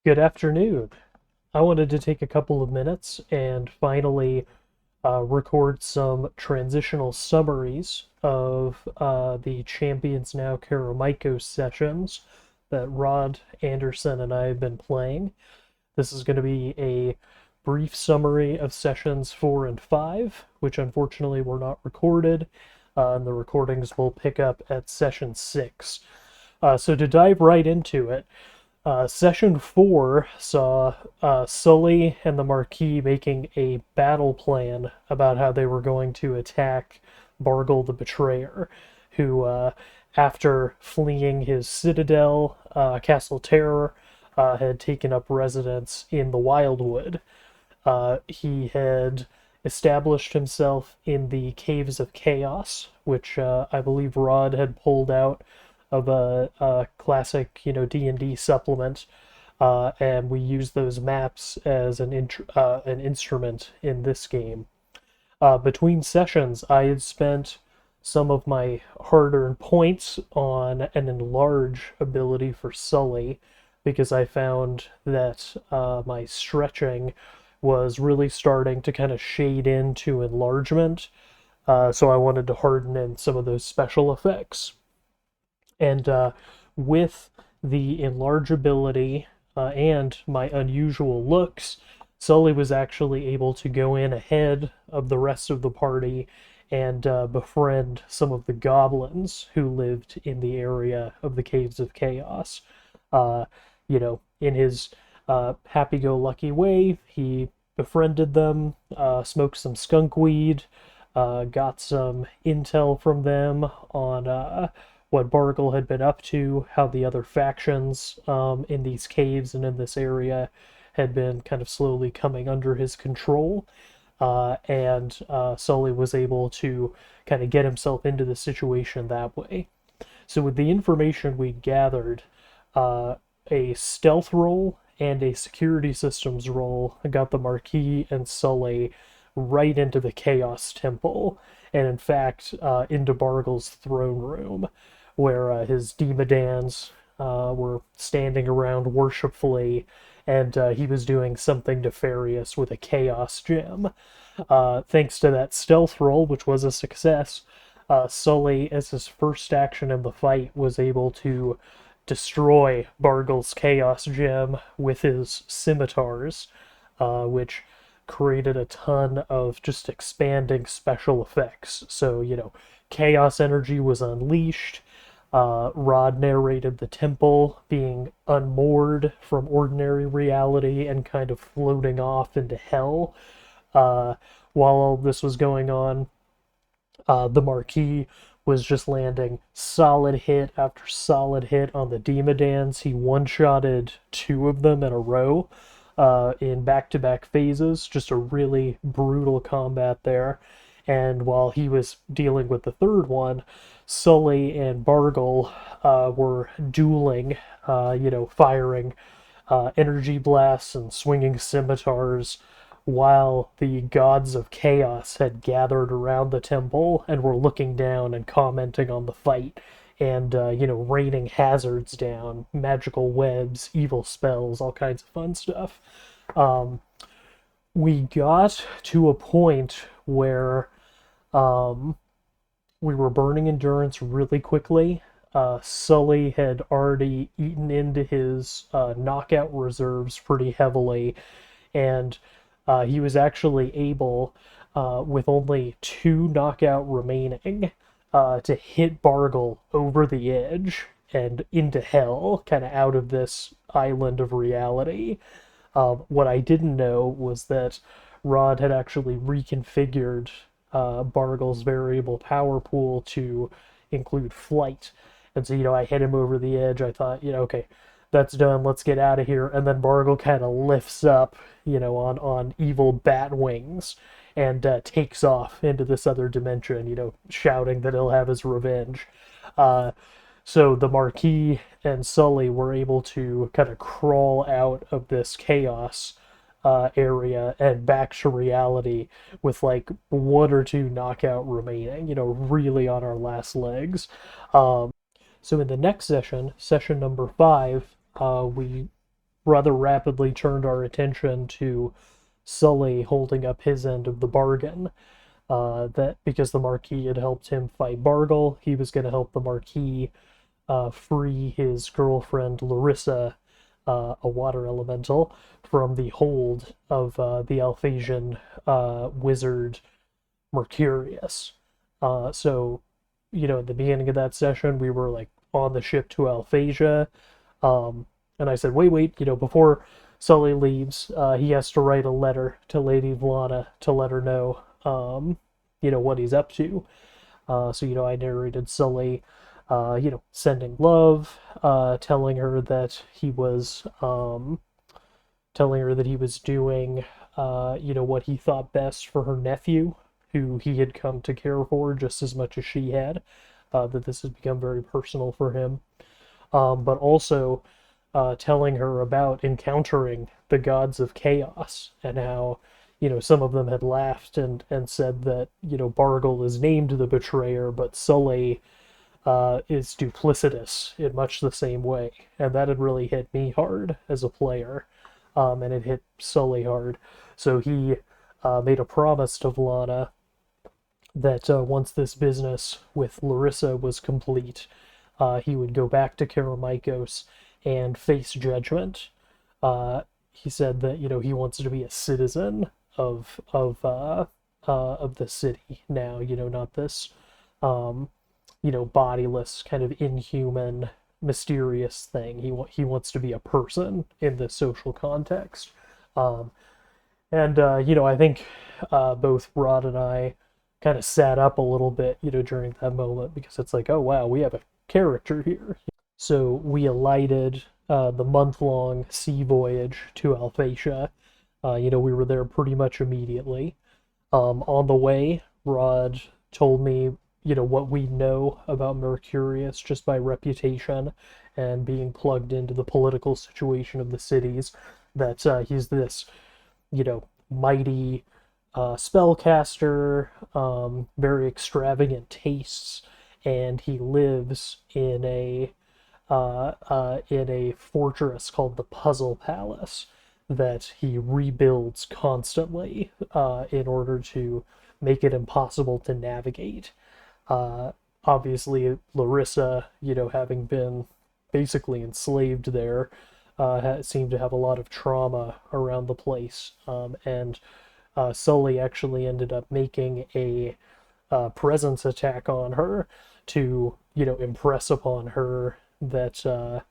Good afternoon. I wanted to take a couple of minutes and finally record some transitional summaries of the Champions Now Karameikos sessions that Rod Anderson and I have been playing. This is going to be a brief summary of sessions 4 and 5, which unfortunately were not recorded, and the recordings will pick up at session 6. So to dive right into it, Session 4 saw Sully and the Marquis making a battle plan about how they were going to attack Bargle the Betrayer, who, after fleeing his citadel, Castle Terror, had taken up residence in the Wildwood. He had established himself in the Caves of Chaos, which I believe Rod had pulled out of a classic, D&D supplement, and we use those maps as an instrument in this game. Between sessions, I had spent some of my hard-earned points on an enlarge ability for Sully because I found that my stretching was really starting to kind of shade into enlargement, so I wanted to harden in some of those special effects. And with the enlargeability and my unusual looks, Sully was actually able to go in ahead of the rest of the party and befriend some of the goblins who lived in the area of the Caves of Chaos. Uh, in his happy-go-lucky way, he befriended them, smoked some skunk weed, got some intel from them on what Bargle had been up to, how the other factions in these caves and in this area had been kind of slowly coming under his control. And Sully was able to kind of get himself into the situation that way. So, with the information we gathered, a stealth roll and a security systems roll got the Marquis and Sully right into the Chaos Temple, and in fact, into Bargle's throne room, where his demodans were standing around worshipfully, and he was doing something nefarious with a chaos gem. Thanks to that stealth roll, which was a success, Sully, as his first action in the fight, was able to destroy Bargle's chaos gem with his scimitars, which created a ton of just expanding special effects. So, chaos energy was unleashed. Rod narrated the temple being unmoored from ordinary reality and kind of floating off into hell. While all this was going on, the Marquis was just landing solid hit after solid hit on the Demodans. He one-shotted two of them in a row in back-to-back phases. Just a really brutal combat there. And while he was dealing with the third one, Sully and Bargle were dueling, firing energy blasts and swinging scimitars, while the gods of chaos had gathered around the temple and were looking down and commenting on the fight and, raining hazards down, magical webs, evil spells, all kinds of fun stuff. We got to a point where we were burning endurance really quickly. Sully had already eaten into his knockout reserves pretty heavily, and he was actually able, with only two knockout remaining, to hit Bargle over the edge and into hell, kind of out of this island of reality. What I didn't know was that Rod had actually reconfigured Bargle's variable power pool to include flight. And so, I hit him over the edge. I thought, okay, that's done. Let's get out of here. And then Bargle kind of lifts up, on evil bat wings and takes off into this other dimension, shouting that he'll have his revenge. So the Marquis and Sully were able to kind of crawl out of this chaos area and back to reality with like one or two knockout remaining, really on our last legs. So in the next session, session number 5, we rather rapidly turned our attention to Sully holding up his end of the bargain. That because the Marquis had helped him fight Bargle, he was going to help the Marquis free his girlfriend Larissa, a water elemental, from the hold of the Alphasian wizard Mercurius. So, at the beginning of that session, we were like on the ship to Alphasia, and I said, wait, before Sully leaves, he has to write a letter to Lady Vlana to let her know, what he's up to. So, I narrated Sully, sending love, telling her that he was, doing, what he thought best for her nephew, who he had come to care for just as much as she had. That this has become very personal for him. But also telling her about encountering the gods of chaos and how, some of them had laughed and said that, Bargle is named the betrayer, but Sully is duplicitous in much the same way. And that had really hit me hard as a player, and it hit Sully hard. So he made a promise to Vlana that once this business with Larissa was complete, he would go back to Karameikos and face judgment. He said that he wants to be a citizen of the city now. Not this bodiless kind of inhuman, mysterious thing. He wants to be a person in this social context. And I think both Rod and I kind of sat up a little bit, during that moment, because it's like, oh wow, we have a character here. So we alighted the month-long sea voyage to Alphasia. We were there pretty much immediately. On the way, Rod told me, what we know about Mercurius just by reputation and being plugged into the political situation of the cities, that he's this, mighty spellcaster, very extravagant tastes, and he lives in a fortress called the Puzzle Palace that he rebuilds constantly in order to make it impossible to navigate. Obviously, Larissa, having been basically enslaved there, seemed to have a lot of trauma around the place, and Sully actually ended up making a presence attack on her to, impress upon her that,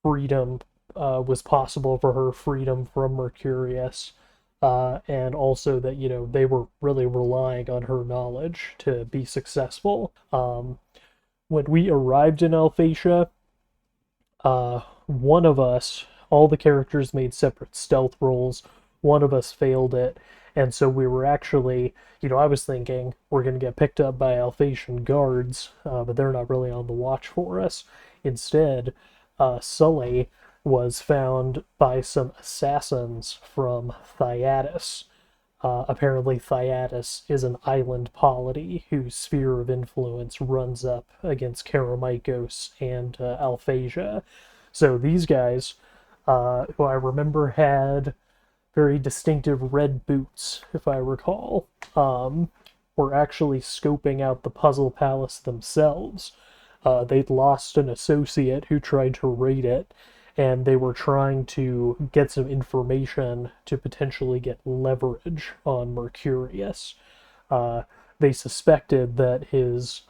freedom was possible for her, freedom from Mercurius, and also that, they were really relying on her knowledge to be successful. When we arrived in Alphasia, one of us, all the characters made separate stealth rolls. One of us failed it, and so we were actually, I was thinking we're going to get picked up by Alphasian guards, but they're not really on the watch for us. Instead, Sully was found by some assassins from Thyatis. Apparently, Thyatis is an island polity whose sphere of influence runs up against Karameikos and Alphasia. So these guys, who I remember had very distinctive red boots, if I recall, were actually scoping out the Puzzle Palace themselves. They'd lost an associate who tried to raid it, and they were trying to get some information to potentially get leverage on Mercurius. They suspected that his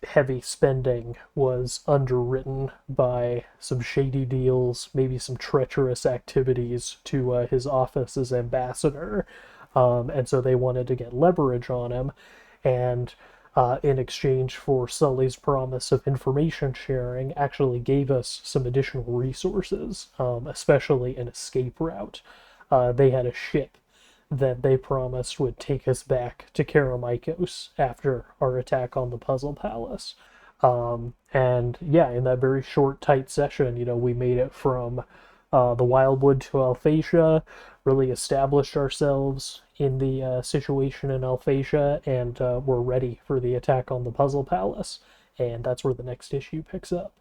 heavy spending was underwritten by some shady deals, maybe some treacherous activities to his office as ambassador, and so they wanted to get leverage on him, and in exchange for Sully's promise of information sharing, actually gave us some additional resources, especially an escape route. They had a ship that they promised would take us back to Karameikos after our attack on the Puzzle Palace. And yeah, in that very short, tight session, we made it from the Wildwood to Alphasia, really established ourselves in the situation in Alphasia, and we're ready for the attack on the Puzzle Palace. And that's where the next issue picks up.